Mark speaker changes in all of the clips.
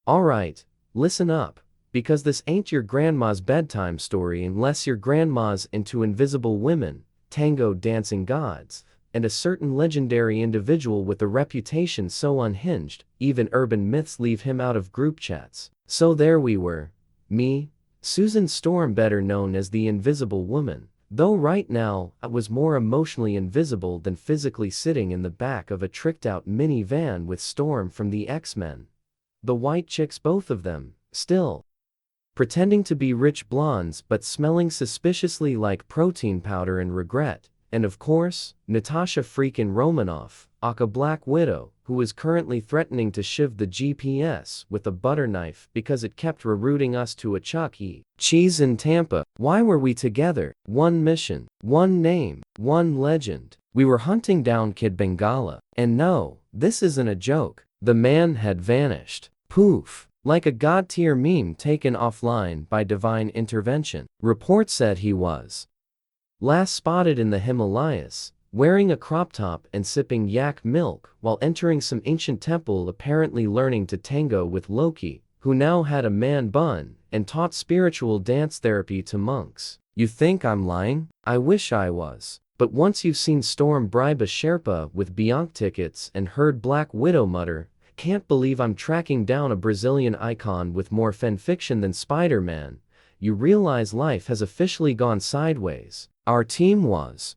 Speaker 1: Alright, listen up, because this ain't your grandma's bedtime story unless your grandma's into invisible women, tango dancing gods, and a certain legendary individual with a reputation so unhinged, even urban myths leave him out of group chats. So there we were. Me, Susan Storm, better known as the Invisible Woman. Though right now, I was more emotionally invisible than physically sitting in the back of a tricked-out minivan with Storm from the X-Men. The white chicks, both of them, still pretending to be rich blondes but smelling suspiciously like protein powder and regret. And of course, Natasha freakin' Romanoff, aka Black Widow, who was currently threatening to shiv the GPS with a butter knife because it kept rerouting us to a Chuck E. Cheese in Tampa. Why were we together? One mission, one name, one legend. We were hunting down Kid Bengala. And no, this isn't a joke. The man had vanished. Poof. Like a god-tier meme taken offline by divine intervention. Reports said he was last spotted in the Himalayas, wearing a crop top and sipping yak milk while entering some ancient temple, apparently learning to tango with Loki, who now had a man bun and taught spiritual dance therapy to monks. You think I'm lying? I wish I was. But once you've seen Storm bribe a Sherpa with Bianca tickets and heard Black Widow mutter, "Can't believe I'm tracking down a Brazilian icon with more fanfiction than Spider-Man," you realize life has officially gone sideways. Our team was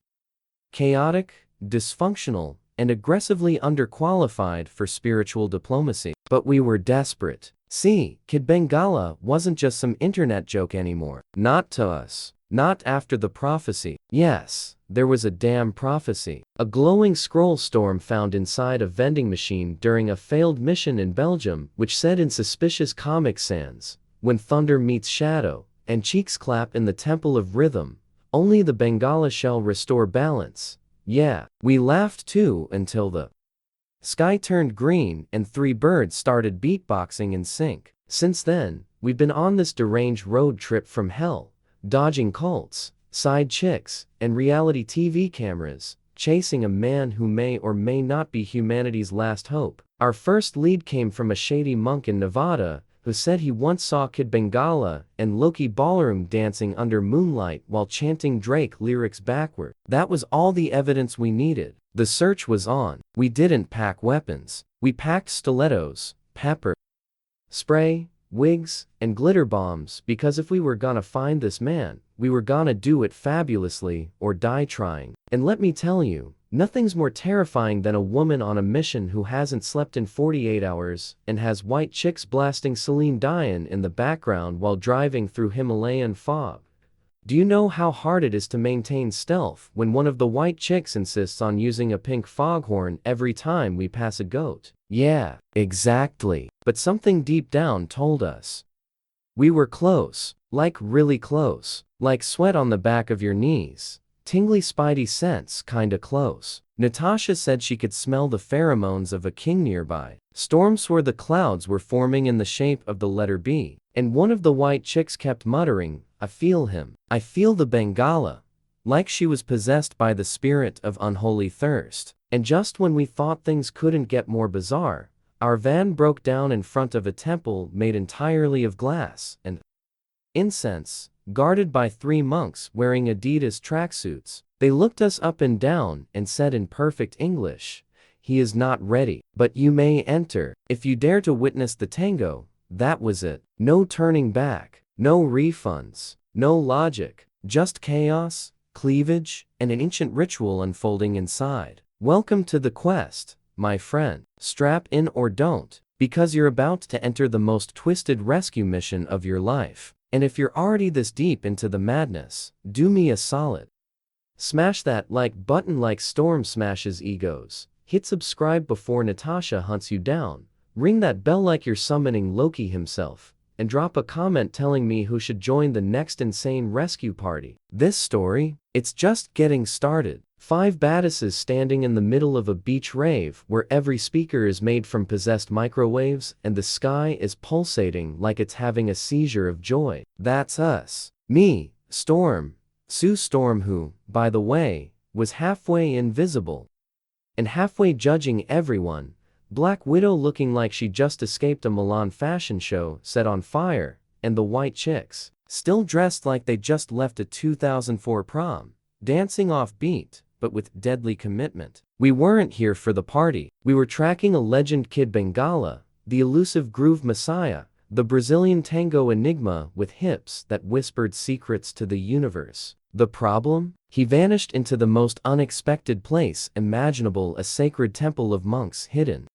Speaker 1: chaotic, dysfunctional, and aggressively underqualified for spiritual diplomacy. But we were desperate. See, Kid Bengala wasn't just some internet joke anymore. Not to us. Not after the prophecy. Yes, there was a damn prophecy. A glowing scroll Storm found inside a vending machine during a failed mission in Belgium, which said in suspicious Comic Sans, "When thunder meets shadow, and cheeks clap in the temple of rhythm, only the Bengala shall restore balance." Yeah, we laughed too until the sky turned green and 3 birds started beatboxing in sync. Since then, we've been on this deranged road trip from hell, dodging cults, side chicks, and reality TV cameras, chasing a man who may or may not be humanity's last hope. Our first lead came from a shady monk in Nevada who said he once saw Kid Bengala and Loki ballroom dancing under moonlight while chanting Drake lyrics backward. That was all the evidence we needed. The search was on. We didn't pack weapons. We packed stilettos, pepper spray, wigs, and glitter bombs, because if we were gonna find this man, we were gonna do it fabulously or die trying. And let me tell you, nothing's more terrifying than a woman on a mission who hasn't slept in 48 hours and has white chicks blasting Celine Dion in the background while driving through Himalayan fog. Do you know how hard it is to maintain stealth when one of the white chicks insists on using a pink foghorn every time we pass a goat? Yeah, exactly. But something deep down told us we were close, like really close, like sweat on the back of your knees. Tingly spidey sense kinda close. Natasha said she could smell the pheromones of a king nearby. Storm swore the clouds were forming in the shape of the letter B. And one of the white chicks kept muttering, "I feel him. I feel the Bengala." Like she was possessed by the spirit of unholy thirst. And just when we thought things couldn't get more bizarre, our van broke down in front of a temple made entirely of glass and incense, guarded by 3 monks wearing Adidas tracksuits. They looked us up and down and said in perfect English, "He is not ready, but you may enter if you dare to witness the tango." That was it. No turning back, no refunds, no logic, just chaos, cleavage, and an ancient ritual unfolding inside. Welcome to the quest, my friend. Strap in or don't, because you're about to enter the most twisted rescue mission of your life. And if you're already this deep into the madness, do me a solid. Smash that like button like Storm smashes egos. Hit subscribe before Natasha hunts you down. Ring that bell like you're summoning Loki himself. And drop a comment telling me who should join the next insane rescue party. This story, it's just getting started. 5 badasses standing in the middle of a beach rave where every speaker is made from possessed microwaves and the sky is pulsating like it's having a seizure of joy. That's us. Me, Storm, Sue Storm, who, by the way, was halfway invisible and halfway judging everyone, Black Widow looking like she just escaped a Milan fashion show set on fire, and the white chicks, still dressed like they just left a 2004 prom, dancing off beat, but with deadly commitment. We weren't here for the party. We were tracking a legend, Kid Bengala, the elusive groove messiah, the Brazilian tango enigma with hips that whispered secrets to the universe. The problem? He vanished into the most unexpected place imaginable, a sacred temple of monks hidden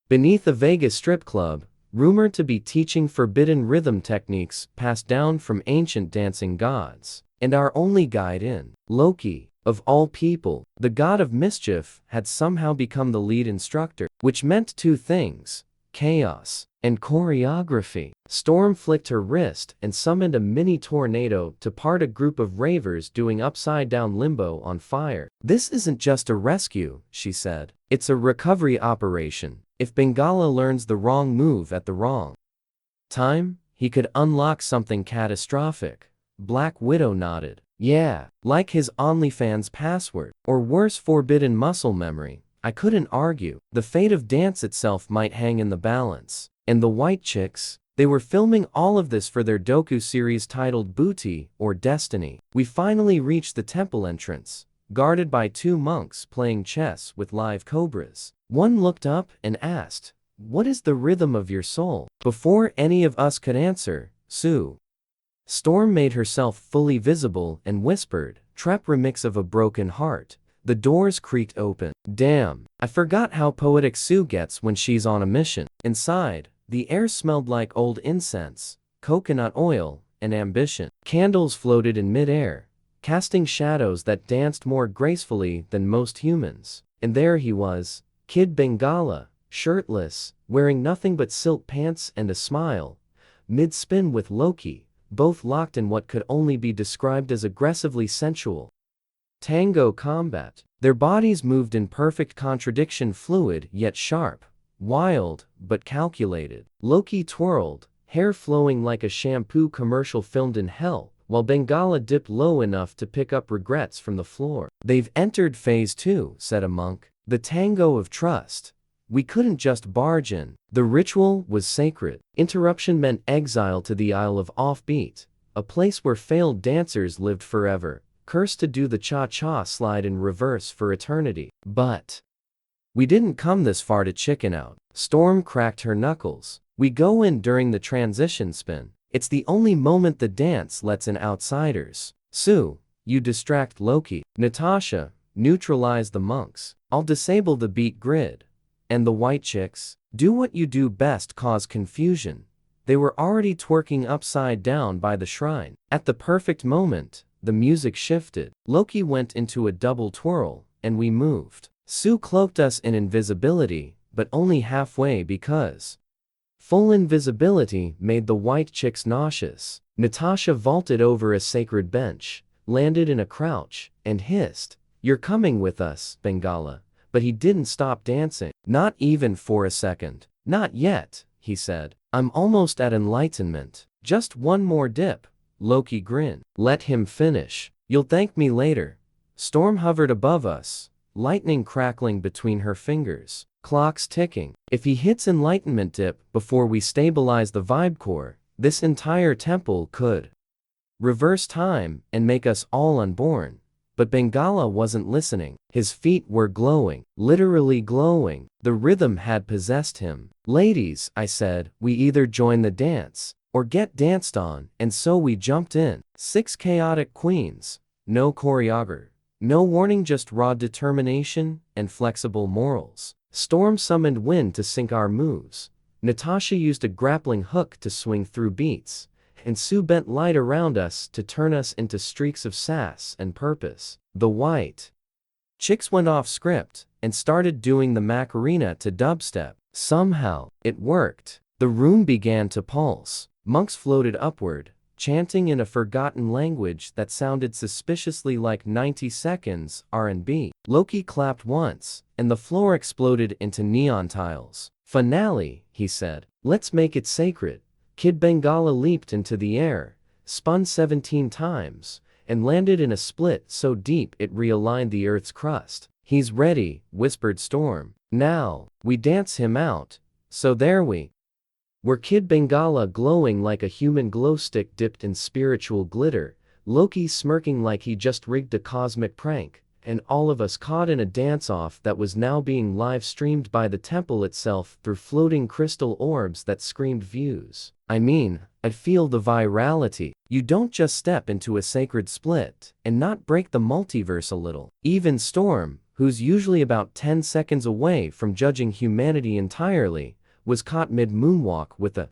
Speaker 1: beneath a Vegas strip club, rumored to be teaching forbidden rhythm techniques passed down from ancient dancing gods. And our only guide in, Loki, of all people, the god of mischief, had somehow become the lead instructor, which meant two things: chaos and choreography. Storm flicked her wrist and summoned a mini tornado to part a group of ravers doing upside-down limbo on fire. "This isn't just a rescue," she said. "It's a recovery operation. If Bengala learns the wrong move at the wrong time, he could unlock something catastrophic." Black Widow nodded. "Yeah, like his OnlyFans password, or worse, forbidden muscle memory." I couldn't argue. The fate of dance itself might hang in the balance. And the white chicks? They were filming all of this for their docu-series titled Booty, or Destiny. We finally reached the temple entrance, guarded by two monks playing chess with live cobras. One looked up and asked, "What is the rhythm of your soul?" Before any of us could answer, Storm made herself fully visible and whispered, "Trap remix of A Broken Heart." The doors creaked open. Damn, I forgot how poetic Sue gets when she's on a mission. Inside, the air smelled like old incense, coconut oil, and ambition. Candles floated in midair, casting shadows that danced more gracefully than most humans. And there he was, Kid Bengala, shirtless, wearing nothing but silk pants and a smile, mid-spin with Loki, both locked in what could only be described as aggressively sensual tango combat. Their bodies moved in perfect contradiction, fluid yet sharp, wild but calculated. Loki twirled, hair flowing like a shampoo commercial filmed in hell, while Bengala dipped low enough to pick up regrets from the floor. "They've entered phase 2, said a monk. "The tango of trust. We couldn't just barge in. The ritual was sacred." Interruption meant exile to the Isle of Offbeat, a place where failed dancers lived forever, cursed to do the cha-cha slide in reverse for eternity. But we didn't come this far to chicken out. Storm cracked her knuckles. "We go in during the transition spin. It's the only moment the dance lets in outsiders. Sue, you distract Loki. Natasha, neutralize the monks. I'll disable the beat grid. And the white chicks? Do what you do best, cause confusion." They were already twerking upside down by the shrine. At the perfect moment, the music shifted. Loki went into a double twirl, and we moved. Sue cloaked us in invisibility, but only halfway, because full invisibility made the white chicks nauseous. Natasha vaulted over a sacred bench, landed in a crouch, and hissed, "You're coming with us, Bengala." But he didn't stop dancing. Not even for a second. "Not yet," he said. "I'm almost at enlightenment. Just one more dip." Loki grinned. "Let him finish. You'll thank me later." Storm hovered above us, lightning crackling between her fingers, clocks ticking. If he hits enlightenment dip before we stabilize the vibe core, this entire temple could reverse time and make us all unborn. But Bengala wasn't listening. His feet were glowing, literally glowing. The rhythm had possessed him. "Ladies," I said, "we either join the dance or get danced on." And so we jumped in. 6 chaotic queens. No choreographer. No warning, just raw determination and flexible morals. Storm summoned wind to sync our moves. Natasha used a grappling hook to swing through beats, and Sue bent light around us to turn us into streaks of sass and purpose. The white chicks went off script and started doing the Macarena to dubstep. Somehow, it worked. The room began to pulse. Monks floated upward, chanting in a forgotten language that sounded suspiciously like 90 seconds R&B. Loki clapped once, and the floor exploded into neon tiles. "Finale," he said. "Let's make it sacred." Kid Bengala leaped into the air, spun 17 times, and landed in a split so deep it realigned the Earth's crust. "He's ready," whispered Storm. Now, we dance him out. So there we were, Kid Bengala glowing like a human glow stick dipped in spiritual glitter, Loki smirking like he just rigged a cosmic prank, and all of us caught in a dance-off that was now being live-streamed by the temple itself through floating crystal orbs that screamed views. I mean, I feel the virality. You don't just step into a sacred split and not break the multiverse a little. Even Storm, who's usually about 10 seconds away from judging humanity entirely, was caught mid-moonwalk with a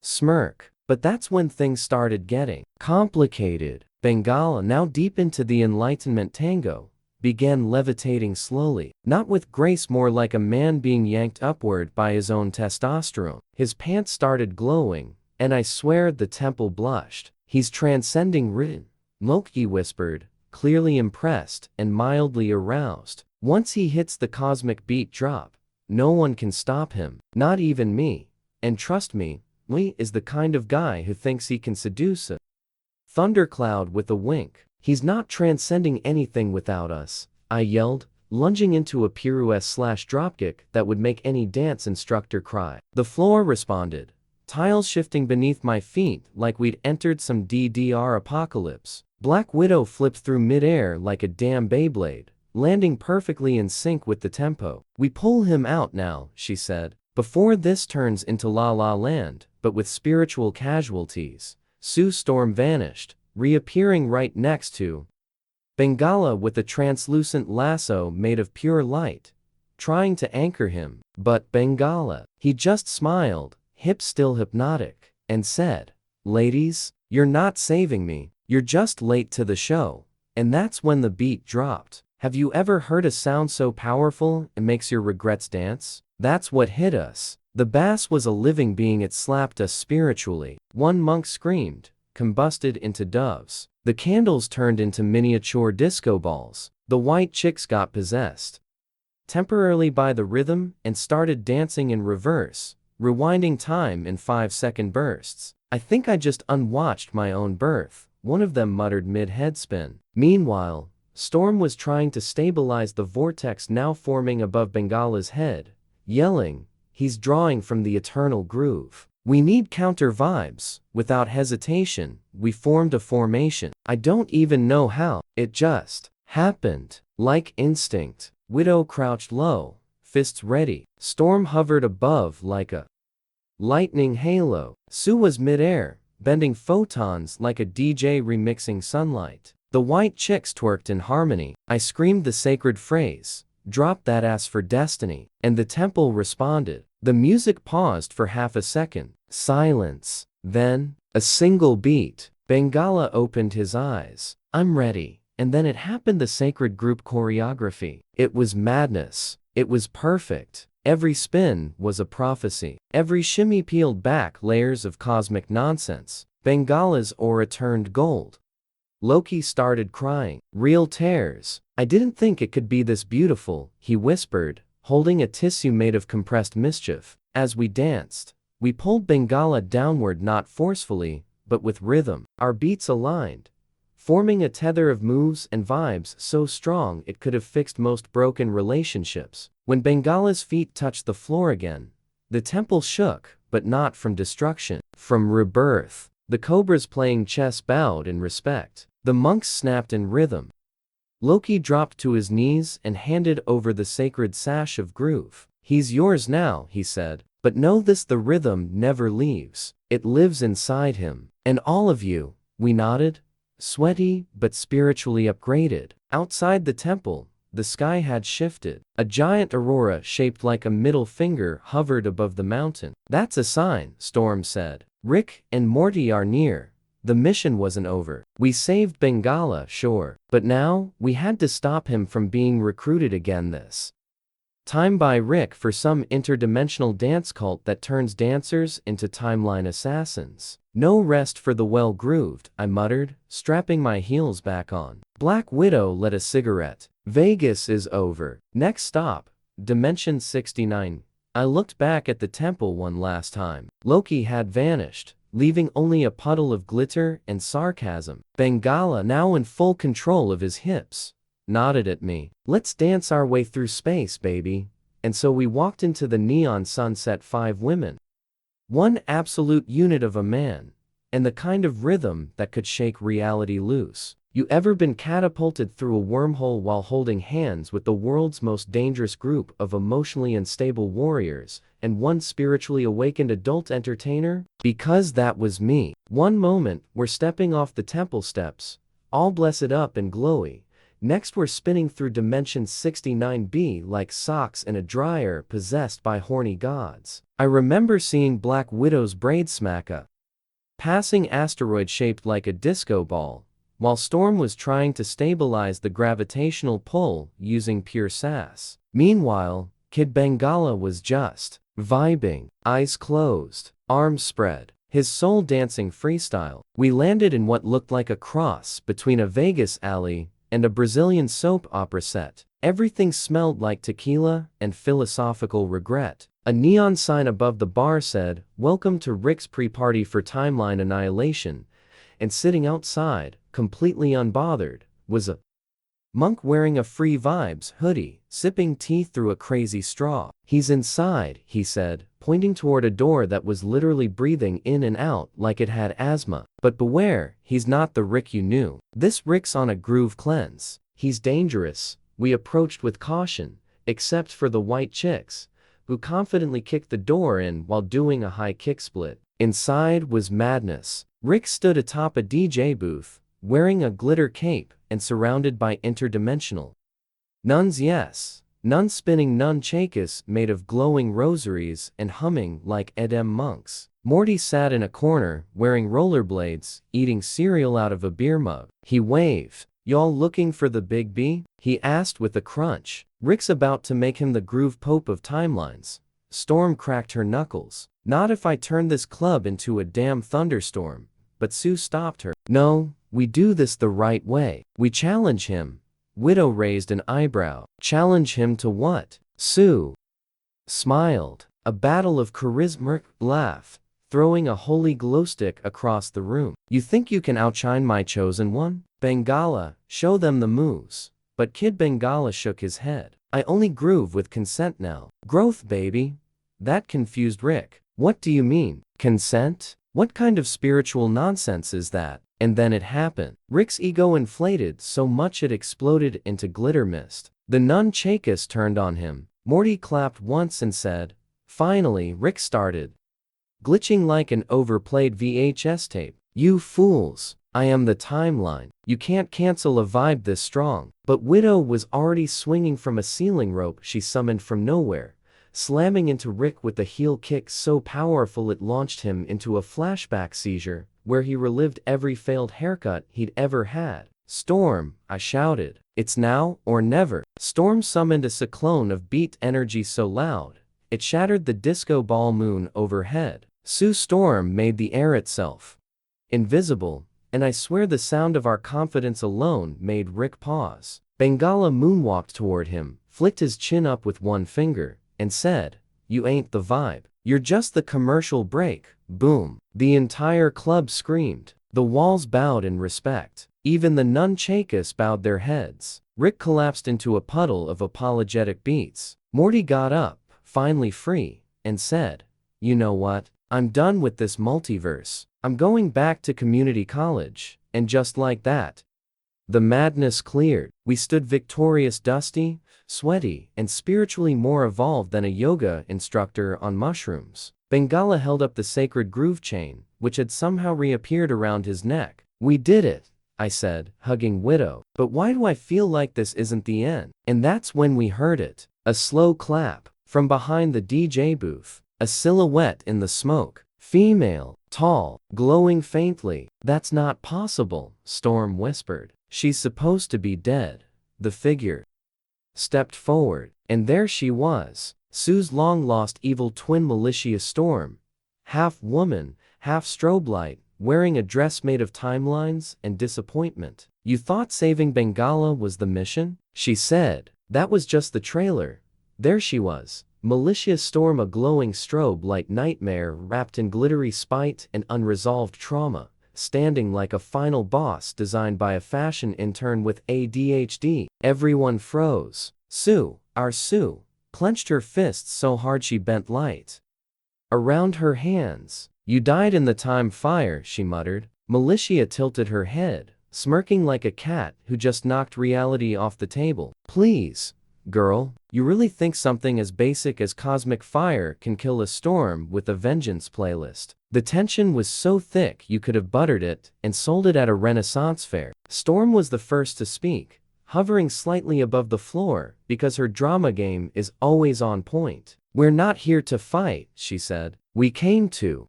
Speaker 1: smirk. But that's when things started getting complicated. Bengala, now deep into the Enlightenment tango, began levitating slowly, not with grace, more like a man being yanked upward by his own testosterone. His pants started glowing, and I swear the temple blushed. He's transcending written, Loki whispered, clearly impressed and mildly aroused. Once he hits the cosmic beat drop, no one can stop him, not even me. And trust me, Lee is the kind of guy who thinks he can seduce a thundercloud with a wink. He's not transcending anything without us, I yelled, lunging into a pirouette/dropkick that would make any dance instructor cry. The floor responded, tiles shifting beneath my feet like we'd entered some DDR apocalypse. Black Widow flipped through midair like a damn Beyblade, landing perfectly in sync with the tempo. We pull him out now, she said, before this turns into La La Land, but with spiritual casualties. Sue Storm vanished, reappearing right next to Bengala with a translucent lasso made of pure light, trying to anchor him. But Bengala, he just smiled, hips still hypnotic, and said, "Ladies, you're not saving me, you're just late to the show." And that's when the beat dropped. Have you ever heard a sound so powerful it makes your regrets dance? That's what hit us. The bass was a living being, it slapped us spiritually. One monk screamed, combusted into doves. The candles turned into miniature disco balls. The white chicks got possessed temporarily by the rhythm and started dancing in reverse, rewinding time in 5-second bursts. I think I just unwatched my own birth, one of them muttered mid-headspin. Meanwhile, Storm was trying to stabilize the vortex now forming above Bengala's head, yelling, "He's drawing from the eternal groove. We need counter vibes." Without hesitation, we formed a formation. I don't even know how, it just happened. Like instinct, Widow crouched low, fists ready. Storm hovered above like a lightning halo. Sue was midair, bending photons like a DJ remixing sunlight. The white chicks twerked in harmony. I screamed the sacred phrase, "Drop that ass for destiny," and the temple responded. The music paused for half a second. Silence. Then, a single beat. Bengala opened his eyes. "I'm ready." And then it happened, the sacred group choreography. It was madness. It was perfect. Every spin was a prophecy. Every shimmy peeled back layers of cosmic nonsense. Bengala's aura turned gold. Loki started crying. Real tears. "I didn't think it could be this beautiful," he whispered, holding a tissue made of compressed mischief. As we danced, we pulled Bengala downward, not forcefully, but with rhythm. Our beats aligned, forming a tether of moves and vibes so strong it could have fixed most broken relationships. When Bengala's feet touched the floor again, the temple shook, but not from destruction, from rebirth. The cobras playing chess bowed in respect. The monks snapped in rhythm. Loki dropped to his knees and handed over the sacred sash of groove. "He's yours now," he said. "But know this, the rhythm never leaves. It lives inside him. And all of you." We nodded, sweaty but spiritually upgraded. Outside the temple, the sky had shifted. A giant aurora shaped like a middle finger hovered above the mountain. "That's a sign," Storm said. "Rick and Morty are near." The mission wasn't over. We saved Bengala, sure, but now we had to stop him from being recruited again, this time by Rick for some interdimensional dance cult that turns dancers into timeline assassins. "No rest for the well-grooved," I muttered, strapping my heels back on. Black Widow lit a cigarette. "Vegas is over. Next stop, Dimension 69. I looked back at the temple one last time. Loki had vanished, leaving only a puddle of glitter and sarcasm. Bengala, now in full control of his hips, nodded at me. "Let's dance our way through space, baby." and so we walked into the neon sunset 5 women. One absolute unit of a man, and the kind of rhythm that could shake reality loose. You ever been catapulted through a wormhole while holding hands with the world's most dangerous group of emotionally unstable warriors, and one spiritually awakened adult entertainer? Because that was me. One moment, we're stepping off the temple steps, all blessed up and glowy. Next we're spinning through dimension 69B like socks in a dryer possessed by horny gods. I remember seeing Black Widow's braid smack a passing asteroid shaped like a disco ball, while Storm was trying to stabilize the gravitational pull using pure sass. Meanwhile, Kid Bengala was just vibing, eyes closed, arms spread, his soul dancing freestyle. We landed in what looked like a cross between a Vegas alley and a Brazilian soap opera set. Everything smelled like tequila and philosophical regret. A neon sign above the bar said, "Welcome to Rick's pre-party for timeline annihilation," and sitting outside, completely unbothered, was a monk wearing a Free Vibes hoodie, sipping tea through a crazy straw. "He's inside," he said, pointing toward a door that was literally breathing in and out like it had asthma. "But beware, he's not the Rick you knew. This Rick's on a groove cleanse. He's dangerous." We approached with caution, except for the white chicks, who confidently kicked the door in while doing a high kicksplit. Inside was madness. Rick stood atop a DJ booth, wearing a glitter cape and surrounded by interdimensional nuns. Yes, nuns spinning nunchakus made of glowing rosaries and humming like Edem monks. Morty sat in a corner, wearing rollerblades, eating cereal out of a beer mug. He waved. "Y'all looking for the Big B?" he asked with a crunch. "Rick's about to make him the groove pope of timelines." Storm cracked her knuckles. "Not if I turn this club into a damn thunderstorm." But Sue stopped her. "No, we do this the right way. We challenge him." Widow raised an eyebrow. "Challenge him to what?" Sue smiled. "A battle of charisma." Laugh, throwing a holy glowstick across the room. "You think you can outshine my chosen one? Bengala, show them the moves." But Kid Bengala shook his head. "I only groove with consent now." "Growth, baby." That confused Rick. "What do you mean, consent? What kind of spiritual nonsense is that?" And then it happened. Rick's ego inflated so much it exploded into glitter mist. The nunchakus turned on him. Morty clapped once and said, "Finally." Rick started glitching like an overplayed VHS tape. "You fools. I am the timeline. You can't cancel a vibe this strong." But Widow was already swinging from a ceiling rope she summoned from nowhere, slamming into Rick with a heel kick so powerful it launched him into a flashback seizure, where he relived every failed haircut he'd ever had. "Storm," I shouted. "It's now or never." Storm summoned a cyclone of beat energy so loud, it shattered the disco ball moon overhead. Sue Storm made the air itself invisible, and I swear the sound of our confidence alone made Rick pause. Bengala moonwalked toward him, flicked his chin up with one finger, and said, "You ain't the vibe. You're just the commercial break." Boom. The entire club screamed. The walls bowed in respect. Even the nunchakus bowed their heads. Rick collapsed into a puddle of apologetic beats. Morty got up, finally free, and said, "You know what? I'm done with this multiverse. I'm going back to community college." And just like that, the madness cleared. We stood victorious, dusty, sweaty, and spiritually more evolved than a yoga instructor on mushrooms. Bengala held up the sacred groove chain, which had somehow reappeared around his neck. "We did it," I said, hugging Widow. "But why do I feel like this isn't the end?" And that's when we heard it. A slow clap. From behind the DJ booth. A silhouette in the smoke. Female. Tall. Glowing faintly. "That's not possible," Storm whispered. "She's supposed to be dead." The figure stepped forward, and there she was. Sue's long-lost evil twin Militia Storm. Half woman, half strobe light, wearing a dress made of timelines and disappointment. "You thought saving Bengala was the mission?" she said. "That was just the trailer." There she was. Militia Storm, a glowing strobe light nightmare wrapped in glittery spite and unresolved trauma, standing like a final boss designed by a fashion intern with ADHD. Everyone froze. Sue, our Sue, clenched her fists so hard she bent light around her hands. You died in the time fire, she muttered. Militia tilted her head, smirking like a cat who just knocked reality off the table. Please, girl, you really think something as basic as cosmic fire can kill a storm with a vengeance playlist? The tension was so thick you could have buttered it and sold it at a Renaissance fair. Storm was the first to speak, hovering slightly above the floor because her drama game is always on point. We're not here to fight, she said. We came to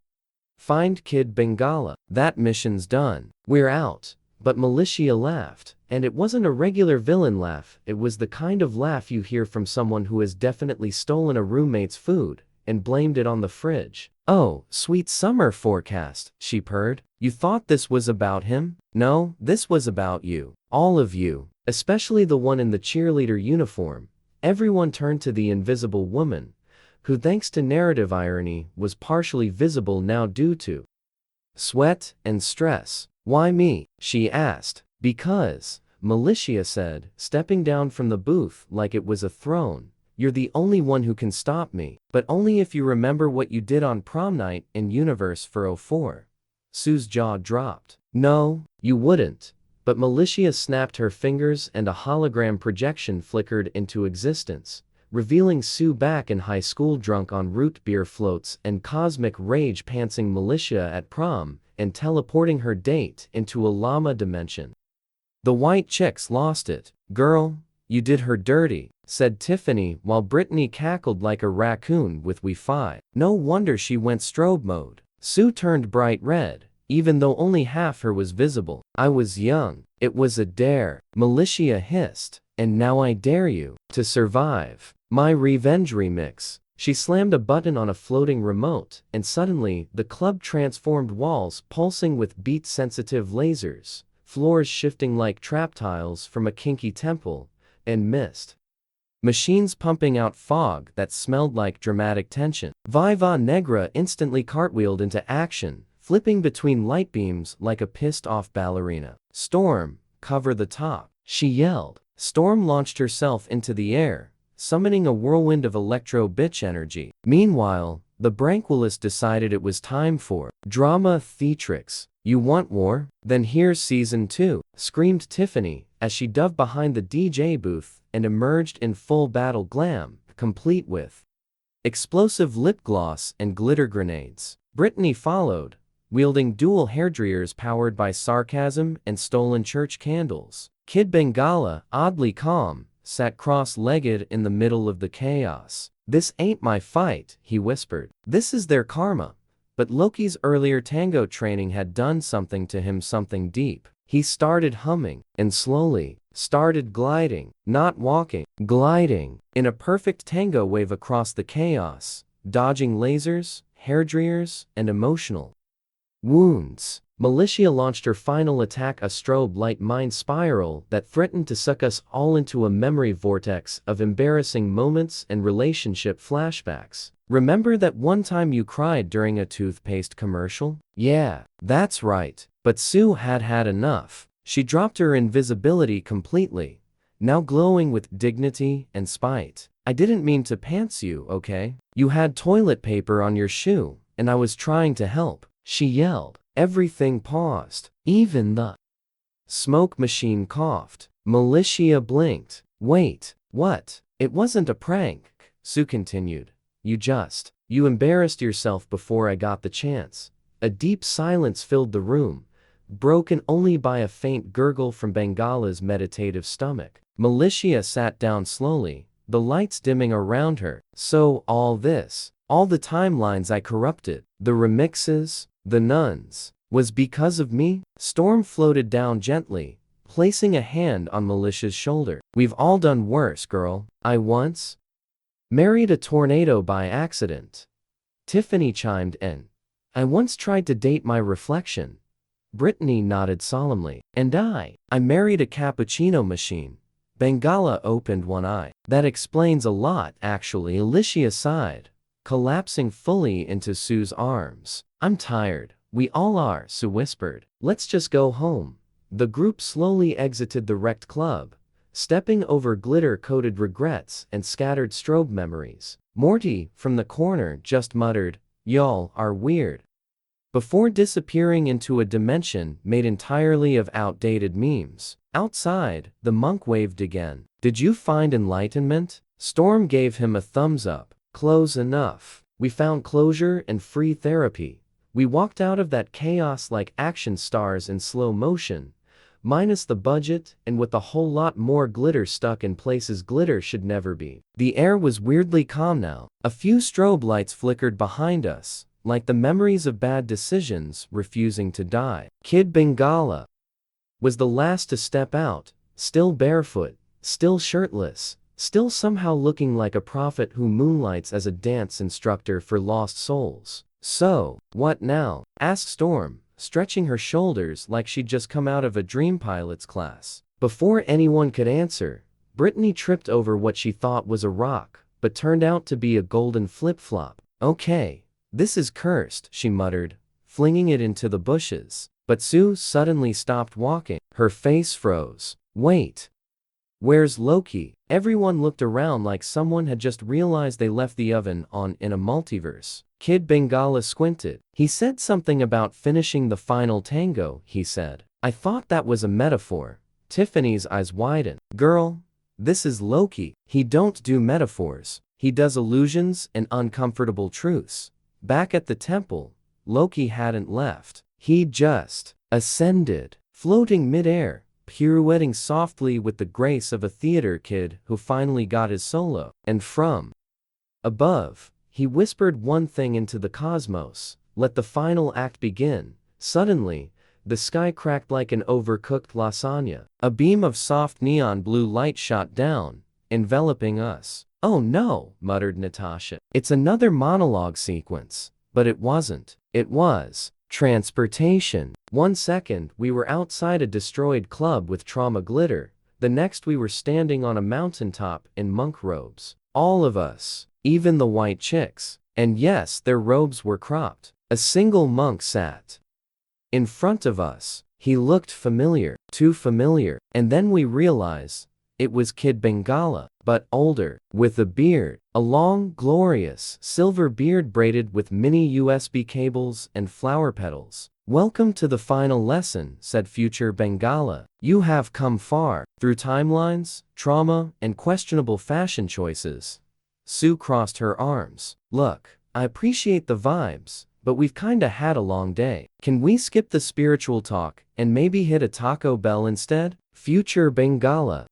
Speaker 1: find Kid Bengala. That mission's done. We're out. But Militia laughed, and it wasn't a regular villain laugh. It was the kind of laugh you hear from someone who has definitely stolen a roommate's food and blamed it on the fridge. Oh, sweet summer forecast, she purred. You thought this was about him? No, this was about you. All of you. Especially the one in the cheerleader uniform. Everyone turned to the invisible woman, who thanks to narrative irony was partially visible now due to sweat and stress. Why me? She asked. Because, Militia said, stepping down from the booth like it was a throne. You're the only one who can stop me, but only if you remember what you did on prom night in Universe for '04. Sue's jaw dropped. No, you wouldn't. But Militia snapped her fingers and a hologram projection flickered into existence, revealing Sue back in high school drunk on root beer floats and cosmic rage pantsing Militia at prom and teleporting her date into a llama dimension. The white chicks lost it. Girl, you did her dirty, said Tiffany while Brittany cackled like a raccoon with Wi-Fi. No wonder she went strobe mode. Sue turned bright red, even though only half her was visible. I was young. It was a dare, Militia hissed, and now I dare you to survive my revenge remix. She slammed a button on a floating remote, and suddenly, the club transformed, walls pulsing with beat-sensitive lasers, floors shifting like trap tiles from a kinky temple, and mist machines pumping out fog that smelled like dramatic tension. Viva Negra instantly cartwheeled into action, flipping between light beams like a pissed-off ballerina. Storm, cover the top, she yelled. Storm launched herself into the air, summoning a whirlwind of electro-bitch energy. Meanwhile, the Branquilist decided it was time for drama theatrics. You want war? Then here's season 2, screamed Tiffany as she dove behind the DJ booth and emerged in full battle glam, complete with explosive lip gloss and glitter grenades. Brittany followed, wielding dual hairdryers powered by sarcasm and stolen church candles. Kid Bengala, oddly calm, sat cross-legged in the middle of the chaos. This ain't my fight, he whispered. This is their karma. But Loki's earlier tango training had done something to him, something deep. He started humming, and slowly, started gliding, not walking, gliding, in a perfect tango wave across the chaos, dodging lasers, hairdryers, and emotional wounds. Militia launched her final attack, a strobe light mind spiral that threatened to suck us all into a memory vortex of embarrassing moments and relationship flashbacks. Remember that one time you cried during a toothpaste commercial? Yeah, that's right. But Sue had had enough. She dropped her invisibility completely, now glowing with dignity and spite. I didn't mean to pants you, okay? You had toilet paper on your shoe, and I was trying to help, she yelled. Everything paused. Even the smoke machine coughed. Militia blinked. Wait, what? It wasn't a prank, Sue continued. You embarrassed yourself before I got the chance. A deep silence filled the room, broken only by a faint gurgle from Bengala's meditative stomach. Militia sat down slowly, the lights dimming around her. So all this, all the timelines I corrupted, the remixes, the nuns, was because of me? Storm floated down gently, placing a hand on Militia's shoulder. We've all done worse, girl. I once married a tornado by accident, Tiffany chimed in. I once tried to date my reflection. Brittany nodded solemnly. And I married a cappuccino machine. Bengala opened one eye. That explains a lot, actually, Alicia sighed, collapsing fully into Sue's arms. I'm tired. We all are, Sue whispered. Let's just go home. The group slowly exited the wrecked club, stepping over glitter-coated regrets and scattered strobe memories. Morty, from the corner, just muttered, "Y'all are weird," before disappearing into a dimension made entirely of outdated memes. Outside, the monk waved again. "Did you find enlightenment?" Storm gave him a thumbs up. "Close enough. We found closure and free therapy. We walked out of that chaos like action stars in slow motion, minus the budget and with a whole lot more glitter stuck in places glitter should never be." The air was weirdly calm now. A few strobe lights flickered behind us, like the memories of bad decisions refusing to die. Kid Bengala was the last to step out, still barefoot, still shirtless, still somehow looking like a prophet who moonlights as a dance instructor for lost souls. "So, what now?" asked Storm, stretching her shoulders like she'd just come out of a dream pilot's class. Before anyone could answer, Brittany tripped over what she thought was a rock, but turned out to be a golden flip-flop. "Okay, this is cursed," she muttered, flinging it into the bushes. But Sue suddenly stopped walking. Her face froze. "Wait. Where's Loki?" Everyone looked around like someone had just realized they left the oven on in a multiverse. Kid Bengala squinted. "He said something about finishing the final tango," he said. "I thought that was a metaphor." Tiffany's eyes widened. "Girl, this is Loki. He don't do metaphors. He does illusions and uncomfortable truths." Back at the temple, Loki hadn't left. He just ascended, floating midair, pirouetting softly with the grace of a theater kid who finally got his solo. And from above, he whispered one thing into the cosmos: "Let the final act begin." Suddenly, the sky cracked like an overcooked lasagna. A beam of soft neon blue light shot down, enveloping us. "Oh no," muttered Natasha. "It's another monologue sequence." But it wasn't. It was transportation. One second, we were outside a destroyed club with trauma glitter. The next, we were standing on a mountaintop in monk robes. All of us, even the white chicks. And yes, their robes were cropped. A single monk sat in front of us. He looked familiar, too familiar. And then we realized it was Kid Bengala, but older, with a beard. A long, glorious, silver beard braided with mini USB cables and flower petals. "Welcome to the final lesson," said future Bengala. "You have come far, through timelines, trauma, and questionable fashion choices." Sue crossed her arms. "Look, I appreciate the vibes, but we've kinda had a long day. Can we skip the spiritual talk and maybe hit a Taco Bell instead?" Future Bengala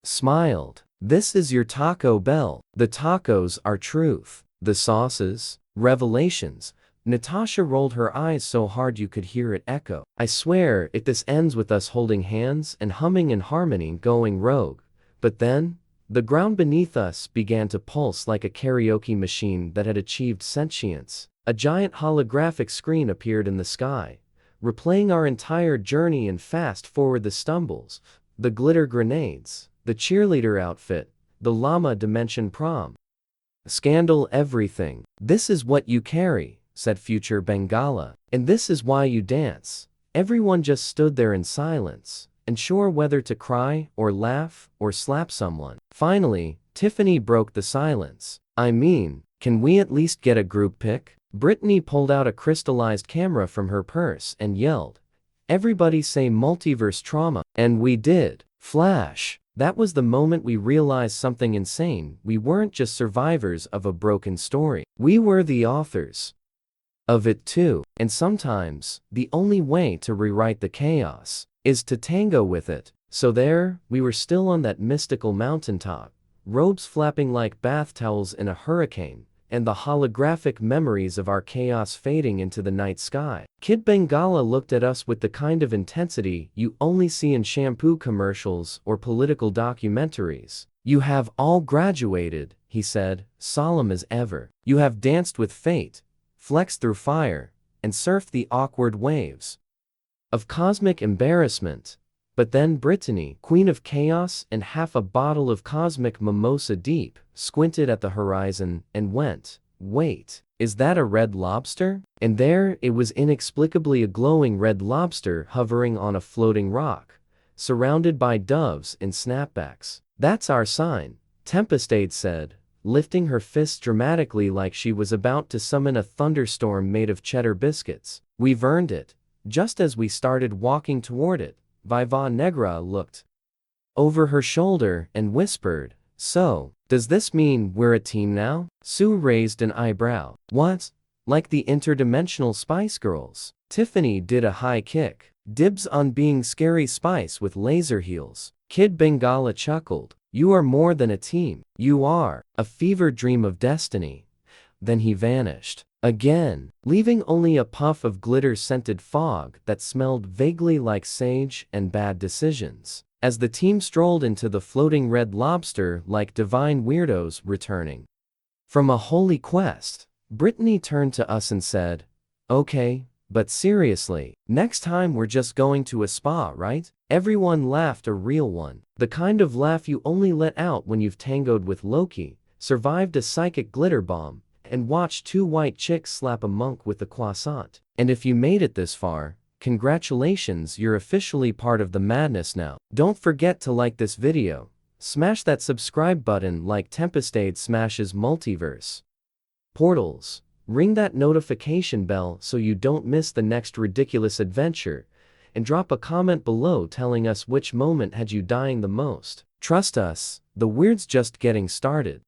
Speaker 1: smiled. "This is your Taco Bell. The tacos are truth. The sauces, revelations." Natasha rolled her eyes so hard you could hear it echo. "I swear, if this ends with us holding hands and humming in harmony going rogue." But then, the ground beneath us began to pulse like a karaoke machine that had achieved sentience. A giant holographic screen appeared in the sky, replaying our entire journey and fast forward the stumbles, the glitter grenades, the cheerleader outfit, the llama dimension prom. Scandal everything. "This is what you carry," said future Bengala. "And this is why you dance." Everyone just stood there in silence, unsure whether to cry or laugh or slap someone. Finally, Tiffany broke the silence. "I mean, can we at least get a group pic?" Brittany pulled out a crystallized camera from her purse and yelled, "Everybody say multiverse trauma." And we did. Flash. That was the moment we realized something insane. We weren't just survivors of a broken story. We were the authors of it too. And sometimes, the only way to rewrite the chaos is to tango with it. So there, we were still on that mystical mountaintop, robes flapping like bath towels in a hurricane, and the holographic memories of our chaos fading into the night sky. Kid Bengala looked at us with the kind of intensity you only see in shampoo commercials or political documentaries. "You have all graduated," he said, solemn as ever. "You have danced with fate, flexed through fire, and surfed the awkward waves of cosmic embarrassment." But then Brittany, queen of chaos and half a bottle of cosmic mimosa deep, squinted at the horizon and went, "Wait, is that a red lobster?" And there it was, inexplicably a glowing red lobster hovering on a floating rock, surrounded by doves in snapbacks. "That's our sign," Tempestade said, lifting her fists dramatically like she was about to summon a thunderstorm made of cheddar biscuits. "We've earned it." Just as we started walking toward it, Viva Negra looked over her shoulder and whispered, "So, does this mean we're a team now?" Sue raised an eyebrow. "What? Like the interdimensional Spice Girls?" Tiffany did a high kick. "Dibs on being Scary Spice with laser heels." Kid Bengala chuckled. "You are more than a team. You are a fever dream of destiny." Then he vanished again, leaving only a puff of glitter-scented fog that smelled vaguely like sage and bad decisions. As the team strolled into the floating Red Lobster like divine weirdos returning from a holy quest, Brittany turned to us and said, "Okay, but seriously, next time we're just going to a spa, right?" Everyone laughed, a real one. The kind of laugh you only let out when you've tangoed with Loki, survived a psychic glitter bomb, and watched two white chicks slap a monk with a croissant. And if you made it this far, congratulations, you're officially part of the madness now. Don't forget to like this video, smash that subscribe button like Tempestade smashes multiverse portals, ring that notification bell so you don't miss the next ridiculous adventure, and drop a comment below telling us which moment had you dying the most. Trust us, the weird's just getting started.